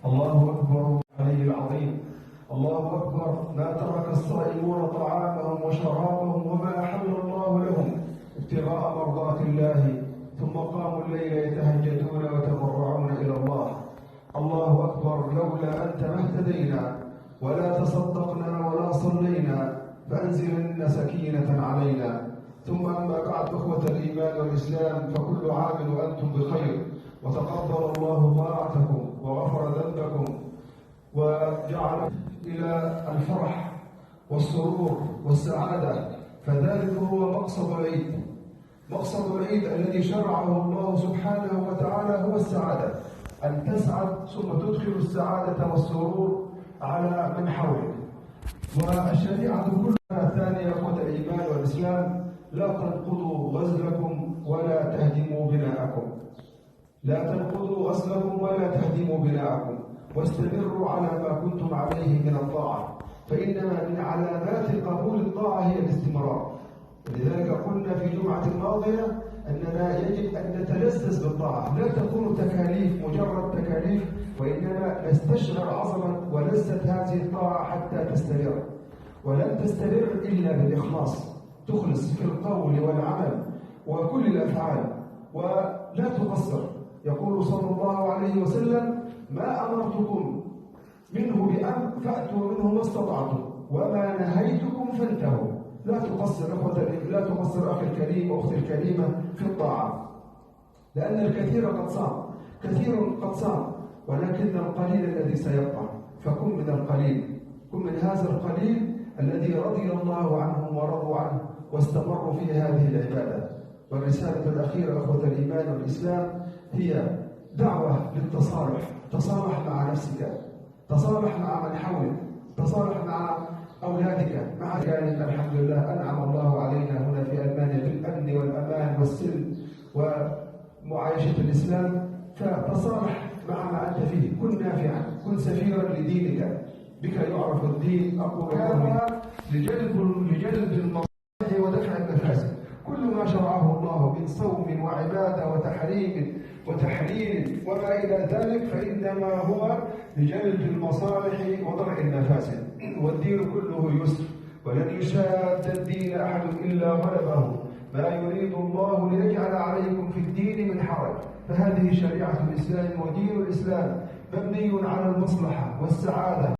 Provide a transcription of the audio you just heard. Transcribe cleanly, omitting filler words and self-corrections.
الله أكبر عليه العظيم. الله أكبر. ما ترك الصائمون طعامهم وشرابهم وما أحل الله لهم ابتغاء مرضات الله، ثم قاموا الليل يتهجدون ويتضرعون إلى الله. الله أكبر. لولا أنت ما اهتدينا ولا تصدقنا ولا صلينا، فأنزلن سكينة علينا. ثم أما بعد، إخوة الإيمان والإسلام، فكل عام وأنتم بخير، وتقبل الله طاعتكم وغفر ذنبكم وجعل إلى الفرح والسرور والسعادة، فذلك هو مقصد العيد. مقصد العيد الذي شرعه الله سبحانه وتعالى هو السعادة، أن تسعد ثم تدخل السعادة والسرور على من حولك. والشريعة كلها ثانية إخوة الإيمان والإسلام: لا تنقضوا غزلكم ولا تهدموا بناءكم. لا تنقضوا غزلكم ولا تهدموا بناءكم، واستمروا على ما كنتم عليه من الطاعة، فإنما من علامات قبول الطاعة هي الاستمرار. ولذلك قلنا في الجمعة الماضية أننا يجب أن نتلذذ بالطاعة، لا تكون تكاليف مجرد تكاليف، وإنما نستشعر عظمة ولذة هذه الطاعة حتى تستمر. ولن تستمر إلا بالإخلاص، تخلص في القول والعمل وكل الأفعال، ولا تقصر. يقول صلى الله عليه وسلم: ما أمرتكم منه بأمر فأتوا منه ما استطعتم، وما نهيتكم فانتهوا. لا تقصر لا تقصر أخي الكريم وأختي الكريمة في الطاعة، لأن الكثير قد صام، كثير قد صام، ولكن القليل الذي سيبقى. فكن من القليل، كن من هذا القليل الذي رضي الله عنهم ورضوا عنه واستمروا في هذه العبادة. والرسالة الأخيرة إخوة الإيمان والإسلام هي دعوة للتصالح. تصالح مع نفسك، تصالح مع من حولك، تصالح مع أولادك، مع ذلك الحمد لله أنعم الله علينا هنا في ألمانيا بالأمن والأمان والسلم ومعايشة الإسلام. فتصالح مع ما أنت فيه، كن نافعا، كن سفيرا لدينك، بك يعرف الدين. أقول هذا لجلب المصالح ودفع المفاسد. كل ما شرعه الله من صوم وعبادة وتحريم وتحليل وما إلى ذلك فإنما هو لجلب المصالح ودرء المفاسد. والدين كله يسر، ولن يشاد الدين أحد إلا غلبه. ما يريد الله ليجعل عليكم في الدين من حرج. فهذه شريعة الإسلام ودين الإسلام مبني على المصلحة والسعادة.